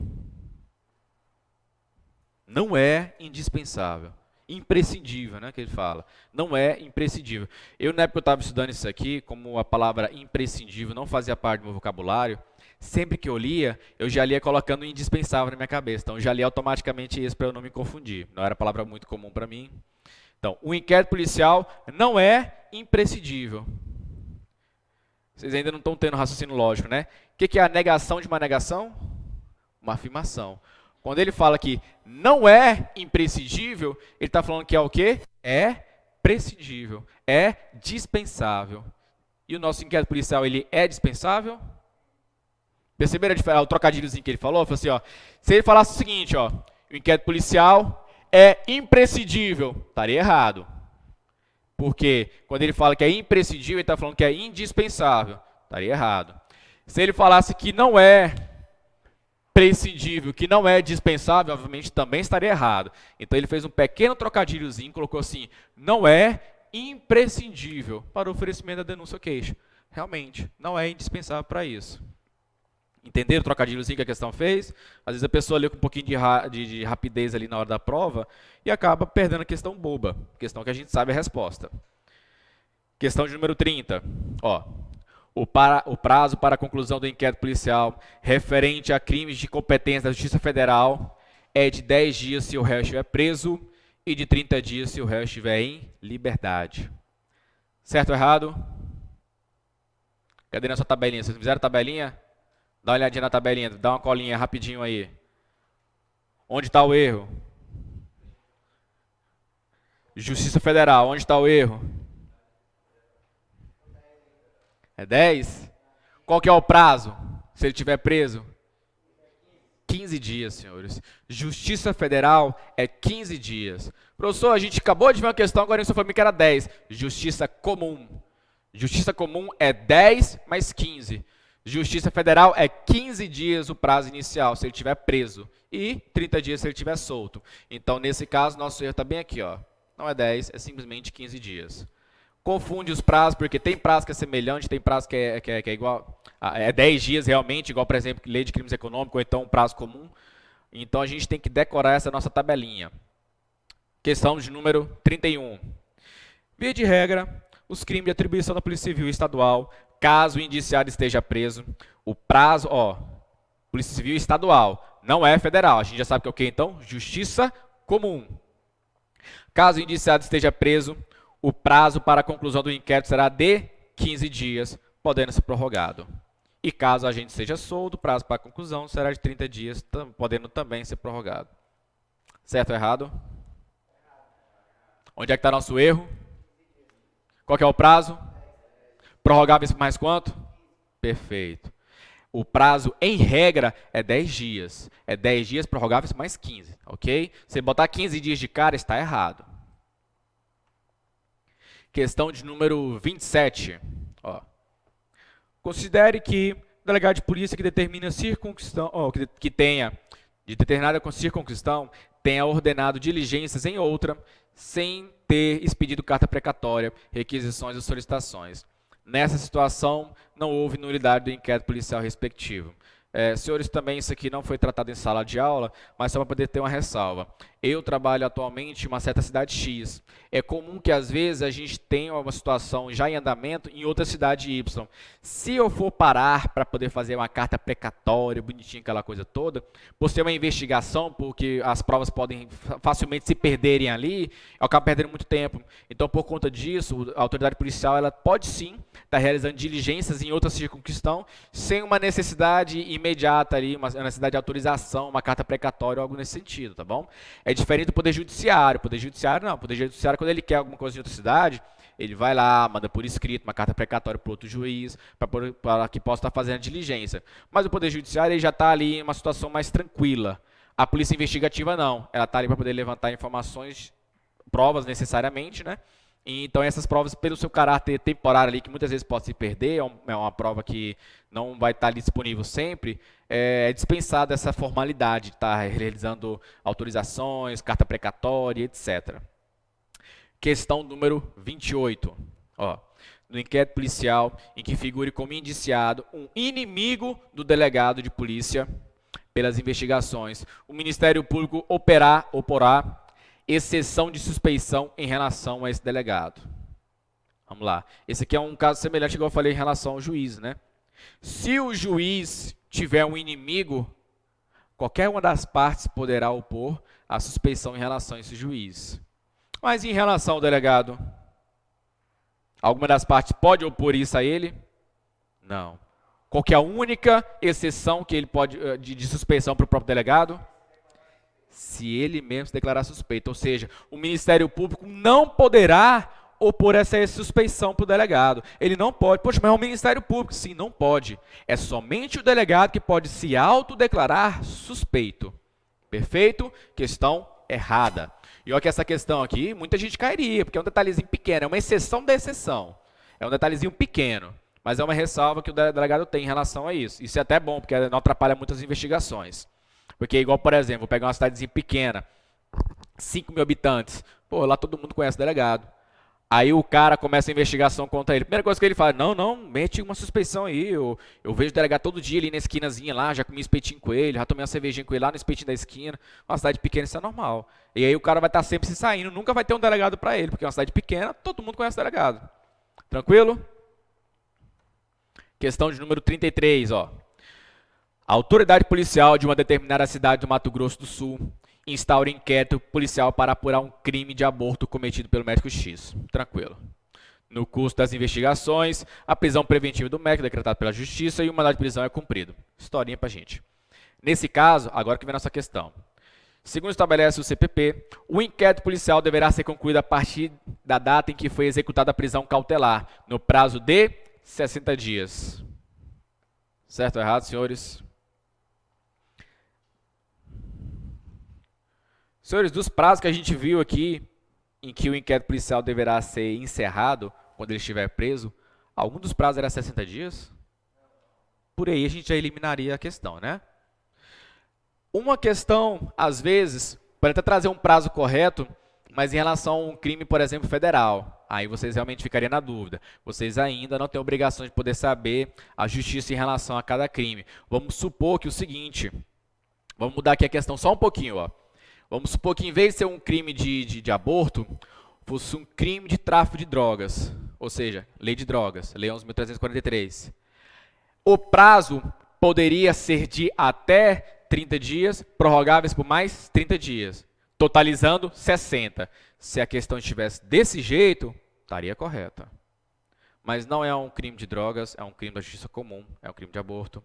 Não é indispensável. Imprescindível, né, que ele fala. Não é imprescindível. Eu, na época que eu estava estudando isso aqui, como a palavra imprescindível não fazia parte do meu vocabulário, sempre que eu lia, eu já lia colocando indispensável na minha cabeça. Então, eu já lia automaticamente isso para eu não me confundir. Não era palavra muito comum para mim. Então, o inquérito policial não é imprescindível. Vocês ainda não estão tendo raciocínio lógico, né? O que é a negação de uma negação? Uma afirmação. Quando ele fala que não é imprescindível, ele está falando que é o quê? É prescindível, é dispensável. E o nosso inquérito policial, ele é dispensável? Perceberam o trocadilhozinho que ele falou? Ele falou assim, ó, se ele falasse o seguinte, ó, o inquérito policial é imprescindível, estaria errado. Porque quando ele fala que é imprescindível, ele está falando que é indispensável, estaria errado. Se ele falasse que não é prescindível, que não é dispensável, obviamente também estaria errado. Então ele fez um pequeno trocadilhozinho, colocou assim, não é imprescindível para o oferecimento da denúncia ou queixa. Realmente, não é indispensável para isso. Entenderam o trocadilhozinho que a questão fez? Às vezes a pessoa lê com um pouquinho de rapidez ali na hora da prova e acaba perdendo a questão boba, questão que a gente sabe a resposta. Questão de número 30. Ó, o prazo para a conclusão do inquérito policial referente a crimes de competência da Justiça Federal é de 10 dias se o réu estiver preso e de 30 dias se o réu estiver em liberdade. Certo ou errado? Cadê na sua tabelinha? Vocês fizeram a tabelinha? Dá uma olhadinha na tabelinha, dá uma colinha rapidinho aí. Onde está o erro? Justiça Federal, onde está o erro? É 10? Qual que é o prazo, se ele estiver preso? 15 dias, senhores. Justiça Federal é 15 dias. Professor, a gente acabou de ver uma questão, agora em sua família que era 10. Justiça comum. Justiça comum é 10 mais 15. Justiça Federal é 15 dias o prazo inicial, se ele estiver preso, e 30 dias se ele estiver solto. Então, nesse caso, nosso erro está bem aqui, ó. Não é 10, é simplesmente 15 dias. Confunde os prazos, porque tem prazo que é semelhante, tem prazo que é igual, é 10 dias realmente, igual, por exemplo, lei de crimes econômicos, ou então um prazo comum. Então, a gente tem que decorar essa nossa tabelinha. Questão de número 31. Via de regra, os crimes de atribuição da Polícia Civil Estadual, caso o indiciado esteja preso, o prazo, ó, Polícia Civil Estadual, não é federal. A gente já sabe que é o que então? Justiça comum. Caso o indiciado esteja preso, o prazo para a conclusão do inquérito será de 15 dias, podendo ser prorrogado. E caso a agente seja solto, o prazo para a conclusão será de 30 dias, podendo também ser prorrogado. Certo ou errado? Onde é que está nosso erro? Qual que é o prazo? Prorrogáveis por mais quanto? Perfeito. O prazo, em regra, é 10 dias. É 10 dias prorrogáveis mais 15, ok? Se botar 15 dias de cara, está errado. Questão de número 27. Ó. Considere que o delegado de polícia que determina circunstância, que tenha de determinada circunstância tenha ordenado diligências em outra, sem ter expedido carta precatória, requisições ou solicitações. Nessa situação, não houve nulidade do inquérito policial respectivo. Senhores, também isso aqui não foi tratado em sala de aula, mas só para poder ter uma ressalva. Eu trabalho atualmente em uma certa cidade X. É comum que às vezes a gente tenha uma situação já em andamento em outra cidade Y. Se eu for parar para poder fazer uma carta precatória, bonitinha, aquela coisa toda, por ser uma investigação, porque as provas podem facilmente se perderem ali, eu acabo perdendo muito tempo. Então, por conta disso, a autoridade policial ela pode sim estar realizando diligências em outra circunscrição, sem uma necessidade imediata ali, uma necessidade de autorização, uma carta precatória ou algo nesse sentido, tá bom? É diferente do Poder Judiciário. Poder Judiciário não. Poder Judiciário, quando ele quer alguma coisa em outra cidade, ele vai lá, manda por escrito uma carta precatória para outro juiz, para que possa estar fazendo a diligência. Mas o Poder Judiciário ele já está ali em uma situação mais tranquila. A Polícia Investigativa não. Ela está ali para poder levantar informações, provas necessariamente, né? Então, essas provas, pelo seu caráter temporário ali, que muitas vezes pode se perder, é uma prova que não vai estar ali disponível sempre, é dispensada essa formalidade de estar realizando autorizações, carta precatória, etc. Questão número 28. No inquérito policial em que figure como indiciado um inimigo do delegado de polícia pelas investigações, o Ministério Público oporá exceção de suspeição em relação a esse delegado. Vamos lá. Esse aqui é um caso semelhante, igual eu falei, em relação ao juiz, né? Se o juiz tiver um inimigo, qualquer uma das partes poderá opor a suspeição em relação a esse juiz. Mas em relação ao delegado, alguma das partes pode opor isso a ele? Não. Qual que é a única exceção que ele pode de suspeição para o próprio delegado? Se ele mesmo se declarar suspeito. Ou seja, o Ministério Público não poderá opor essa suspeição para o delegado. Ele não pode. Poxa, mas é o Ministério Público. Sim, não pode. É somente o delegado que pode se autodeclarar suspeito. Perfeito? Questão errada. E olha que essa questão aqui, muita gente cairia, porque é um detalhezinho pequeno. É uma exceção da exceção. É um detalhezinho pequeno. Mas é uma ressalva que o delegado tem em relação a isso. Isso é até bom, porque não atrapalha muitas investigações. Porque igual, por exemplo, vou pegar uma cidadezinha pequena, 5 mil habitantes, pô, lá todo mundo conhece o delegado. Aí o cara começa a investigação contra ele. Primeira coisa que ele fala, não, mete uma suspeição aí, eu vejo o delegado todo dia ali na esquinazinha lá, já comi espetinho com ele, já tomei uma cervejinha com ele lá no espetinho da esquina. Uma cidade pequena isso é normal. E aí o cara vai estar sempre se saindo, nunca vai ter um delegado para ele, porque é uma cidade pequena, todo mundo conhece o delegado. Tranquilo? Questão de número 33, A autoridade policial de uma determinada cidade do Mato Grosso do Sul instaura inquérito policial para apurar um crime de aborto cometido pelo médico X. Tranquilo. No curso das investigações, a prisão preventiva do médico é decretada pela Justiça e o mandado de prisão é cumprido. Historinha pra gente. Nesse caso, agora que vem a nossa questão. Segundo estabelece o CPP, o inquérito policial deverá ser concluído a partir da data em que foi executada a prisão cautelar, no prazo de 60 dias. Certo ou errado, senhores? Senhores, dos prazos que a gente viu aqui, em que o inquérito policial deverá ser encerrado, quando ele estiver preso, algum dos prazos era 60 dias? Por aí a gente já eliminaria a questão, né? Uma questão, às vezes, pode até trazer um prazo correto, mas em relação a um crime, por exemplo, federal, aí vocês realmente ficariam na dúvida. Vocês ainda não têm obrigação de poder saber a justiça em relação a cada crime. Vamos supor que o seguinte, vamos mudar aqui a questão só um pouquinho, Vamos supor que em vez de ser um crime de aborto, fosse um crime de tráfico de drogas, ou seja, lei de drogas, lei 11.343. O prazo poderia ser de até 30 dias, prorrogáveis por mais 30 dias, totalizando 60. Se a questão estivesse desse jeito, estaria correta. Mas não é um crime de drogas, é um crime da justiça comum, é um crime de aborto.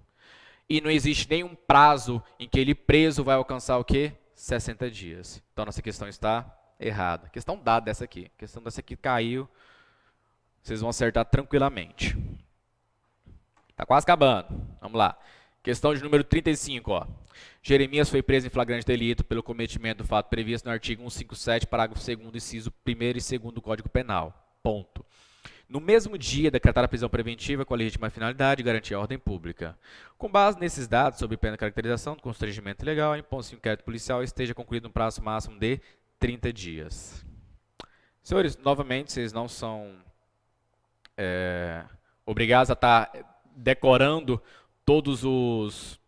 E não existe nenhum prazo em que ele preso vai alcançar o quê? 60 dias. Então, nossa questão está errada. Questão dada dessa aqui. A questão dessa aqui caiu. Vocês vão acertar tranquilamente. Está quase acabando. Vamos lá. Questão de número 35. Jeremias foi preso em flagrante delito pelo cometimento do fato previsto no artigo 157, parágrafo 2º, inciso 1º e 2º do Código Penal. Ponto. no mesmo dia decretar a prisão preventiva com a legítima finalidade de garantir a ordem pública. Com base nesses dados, sob pena de caracterização do constrangimento ilegal, impõe-se um inquérito policial e esteja concluído no prazo máximo de 30 dias. Senhores, novamente, vocês não são obrigados a estar decorando todos os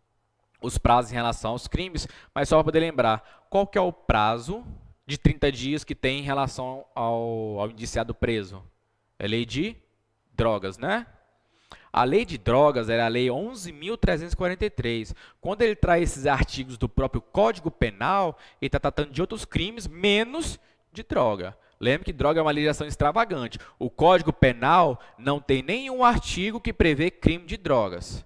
prazos em relação aos crimes, mas só para poder lembrar, qual que é o prazo de 30 dias que tem em relação ao indiciado preso? É lei de drogas, né? A lei de drogas era a lei 11.343. Quando ele traz esses artigos do próprio Código Penal, ele está tratando de outros crimes, menos de droga. Lembre que droga é uma legislação extravagante. O Código Penal não tem nenhum artigo que prevê crime de drogas.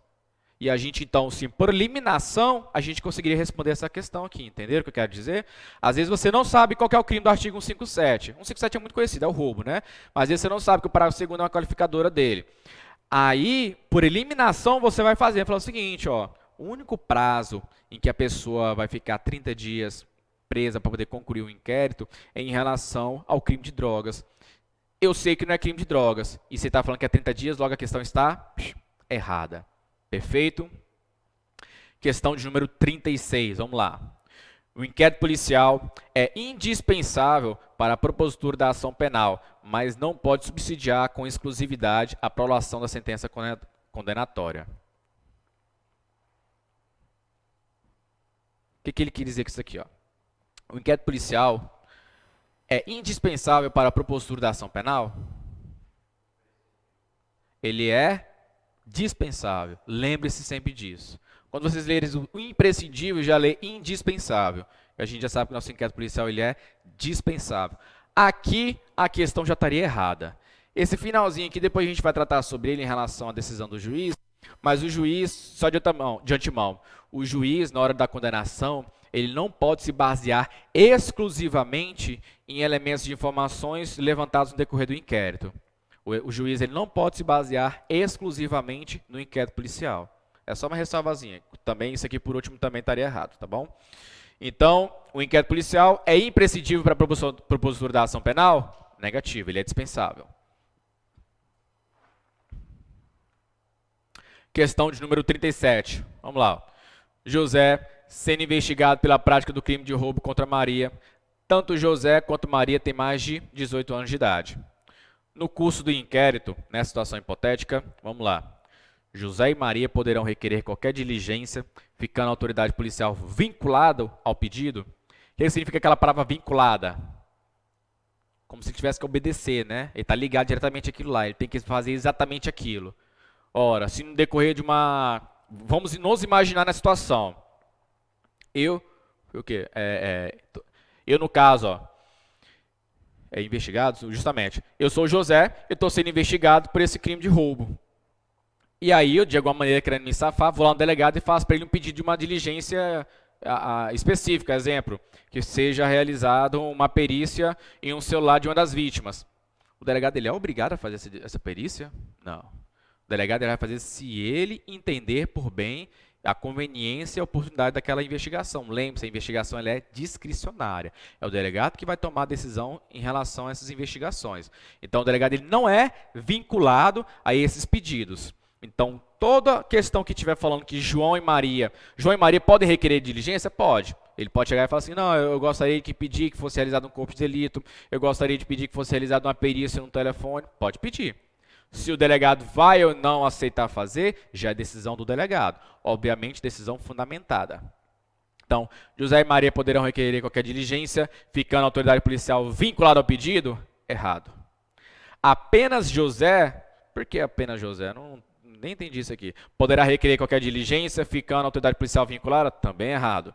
E a gente, então, sim, por eliminação, a gente conseguiria responder essa questão aqui, entenderam o que eu quero dizer? Às vezes você não sabe qual que é o crime do artigo 157. 157 é muito conhecido, é o roubo, né? Mas às vezes você não sabe que o parágrafo 2º é uma qualificadora dele. Aí, por eliminação, você vai falar o seguinte, ó, o único prazo em que a pessoa vai ficar 30 dias presa para poder concluir o inquérito é em relação ao crime de drogas. Eu sei que não é crime de drogas, e você está falando que é 30 dias, logo a questão está errada. Perfeito? Questão de número 36, vamos lá. O inquérito policial é indispensável para a propositura da ação penal, mas não pode subsidiar com exclusividade a prolação da sentença condenatória. O que ele quer dizer com isso aqui? Ó? O inquérito policial é indispensável para a propositura da ação penal? Ele é dispensável. Lembre-se sempre disso. Quando vocês lerem o imprescindível, já lê indispensável. A gente já sabe que o nosso inquérito policial ele é dispensável. Aqui, a questão já estaria errada. Esse finalzinho aqui, depois a gente vai tratar sobre ele em relação à decisão do juiz, mas o juiz, só de antemão, o juiz, na hora da condenação, ele não pode se basear exclusivamente em elementos de informações levantados no decorrer do inquérito. O juiz ele não pode se basear exclusivamente no inquérito policial. É só uma ressalvazinha. Também, isso aqui, por último, também estaria errado, tá bom? Então, o inquérito policial é imprescindível para a propositura da ação penal? Negativo, ele é dispensável. Questão de número 37. Vamos lá. José sendo investigado pela prática do crime de roubo contra Maria. Tanto José quanto Maria têm mais de 18 anos de idade. No curso do inquérito, nessa situação hipotética, vamos lá. José e Maria poderão requerer qualquer diligência, ficando a autoridade policial vinculada ao pedido. O que significa aquela palavra vinculada? Como se tivesse que obedecer, né? Ele está ligado diretamente àquilo lá, ele tem que fazer exatamente aquilo. Ora, se no decorrer de uma... Vamos nos imaginar na situação. Eu no caso, ó, investigado, justamente. Eu sou o José, eu estou sendo investigado por esse crime de roubo. E aí, eu, de alguma maneira, querendo me safar, vou lá no delegado e faço para ele um pedido de uma diligência específica, exemplo, que seja realizada uma perícia em um celular de uma das vítimas. O delegado ele é obrigado a fazer essa perícia? Não. O delegado ele vai fazer se ele entender por bem a conveniência e a oportunidade daquela investigação. Lembre-se, a investigação ela é discricionária. É o delegado que vai tomar a decisão em relação a essas investigações. Então, o delegado ele não é vinculado a esses pedidos. Então, toda questão que estiver falando que João e Maria podem requerer diligência? Pode. Ele pode chegar e falar assim, não, eu gostaria de pedir que fosse realizado um corpo de delito, eu gostaria de pedir que fosse realizada uma perícia no telefone. Pode pedir. Se o delegado vai ou não aceitar fazer, já é decisão do delegado. Obviamente, decisão fundamentada. Então, José e Maria poderão requerer qualquer diligência, ficando a autoridade policial vinculada ao pedido? Errado. Apenas José, por que apenas José? Nem entendi isso aqui. Poderá requerer qualquer diligência, ficando a autoridade policial vinculada? Também errado.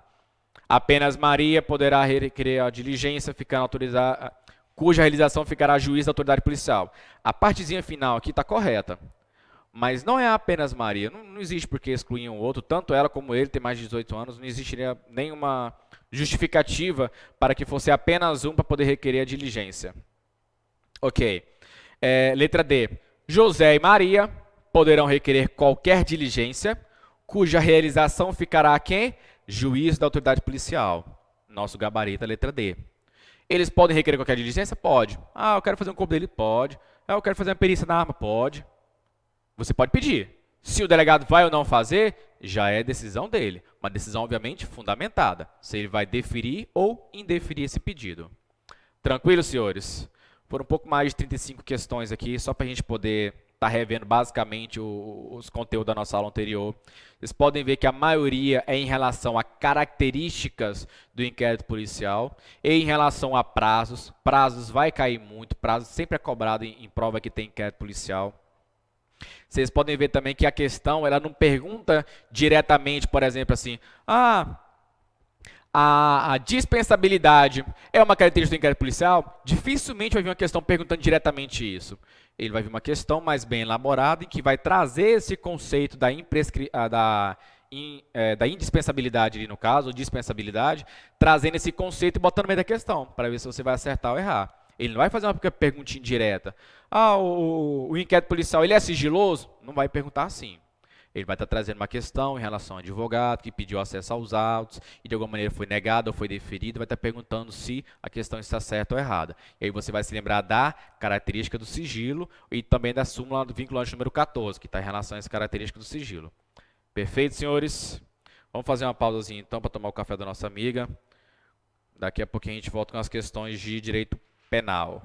Apenas Maria poderá requerer a diligência, ficando autorizada, cuja realização ficará a juiz da autoridade policial. A partezinha final aqui está correta. Mas não é apenas Maria. Não existe por que excluir um outro. Tanto ela como ele tem mais de 18 anos. Não existiria nenhuma justificativa para que fosse apenas um para poder requerer a diligência. Ok. Letra D. José e Maria poderão requerer qualquer diligência, cuja realização ficará a quem? Juiz da autoridade policial. Nosso gabarito é a letra D. Eles podem requerer qualquer diligência? Pode. Eu quero fazer um corpo dele? Pode. Eu quero fazer uma perícia na arma. Pode. Você pode pedir. Se o delegado vai ou não fazer, já é decisão dele. Uma decisão, obviamente, fundamentada. Se ele vai deferir ou indeferir esse pedido. Tranquilo, senhores? Foram um pouco mais de 35 questões aqui, só para a gente poder estar revendo basicamente os conteúdos da nossa aula anterior. Vocês podem ver que a maioria é em relação a características do inquérito policial e em relação a prazos. Prazos vai cair muito, prazo sempre é cobrado em prova que tem inquérito policial. Vocês podem ver também que a questão ela não pergunta diretamente, por exemplo, assim, a dispensabilidade é uma característica do inquérito policial? Dificilmente vai vir uma questão perguntando diretamente isso. Ele vai vir uma questão mais bem elaborada em que vai trazer esse conceito da indispensabilidade, ali no caso, ou dispensabilidade, trazendo esse conceito e botando no meio da questão, para ver se você vai acertar ou errar. Ele não vai fazer uma perguntinha direta. O inquérito policial ele é sigiloso? Não vai perguntar assim. Ele vai estar trazendo uma questão em relação ao advogado que pediu acesso aos autos e de alguma maneira foi negado ou foi deferido, vai estar perguntando se a questão está certa ou errada. E aí você vai se lembrar da característica do sigilo e também da súmula do vinculante número 14, que está em relação a essa característica do sigilo. Perfeito, senhores? Vamos fazer uma pausazinha então para tomar o café da nossa amiga. Daqui a pouquinho a gente volta com as questões de direito penal.